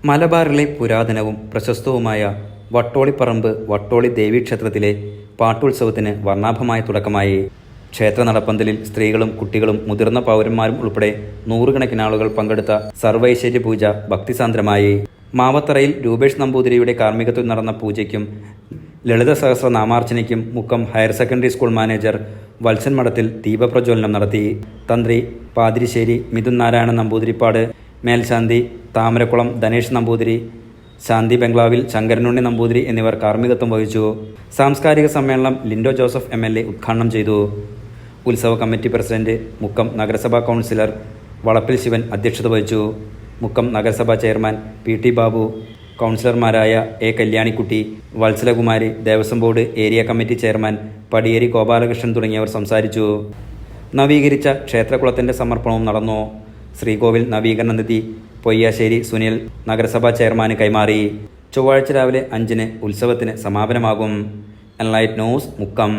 മലബാറിലെ പുരാതനവും പ്രശസ്തവുമായ വട്ടോളിപ്പറമ്പ് വട്ടോളി ദേവീക്ഷേത്രത്തിലെ പാട്ടുത്സവത്തിന് വർണ്ണാഭമായ തുടക്കമായി. ക്ഷേത്ര നടപ്പന്തലിൽ സ്ത്രീകളും കുട്ടികളും മുതിർന്ന പൗരന്മാരും ഉൾപ്പെടെ നൂറുകണക്കിന് ആളുകൾ പങ്കെടുത്ത സർവൈശ്വര്യ പൂജ ഭക്തിസാന്ദ്രമായി. മാവത്തറയിൽ രൂപേഷ് നമ്പൂതിരിയുടെ കാർമ്മികത്വത്തിൽ നടന്ന പൂജയ്ക്കും ലളിത സഹസ്രനാമാർച്ചനയ്ക്കും Mukkam higher secondary school manager Valsan Madathil ദീപപ്രജ്വലനം നടത്തി. തന്ത്രി പാതിരിശ്ശേരി മിഥുൻ നാരായണ നമ്പൂതിരിപ്പാട്, മേൽശാന്തി താമരക്കുളം ധനേഷ് നമ്പൂതിരി, ശാന്തി ബംഗ്ലാവിൽ ശങ്കരനുണ്ണി നമ്പൂതിരി എന്നിവർ കാർമ്മികത്വം വഹിച്ചു. സാംസ്കാരിക സമ്മേളനം ലിൻഡോ ജോസഫ് MLA ഉദ്ഘാടനം ചെയ്തു. ഉത്സവ കമ്മിറ്റി പ്രസിഡന്റ് മുക്കം നഗരസഭാ കൗൺസിലർ വളപ്പിൽ ശിവൻ അധ്യക്ഷത വഹിച്ചു. മുക്കം നഗരസഭാ ചെയർമാൻ PT ബാബു, കൗൺസിലർമാരായ A Kalyanikutty, Vatsalakumari, Devaswom board area committee chairman Padiyeri Gopalakrishnan തുടങ്ങിയവർ സംസാരിച്ചു. നവീകരിച്ച ക്ഷേത്രകുളത്തിന്റെ സമർപ്പണവും നടന്നു. ശ്രീകോവിൽ നവീകരണ നിധി പൊയ്യാശ്ശേരി സുനിൽ നഗരസഭാ ചെയർമാന് കൈമാറി. ചൊവ്വാഴ്ച രാവിലെ 5-ന് ഉത്സവത്തിന് സമാപനമാകും. Enlight news Mukkam.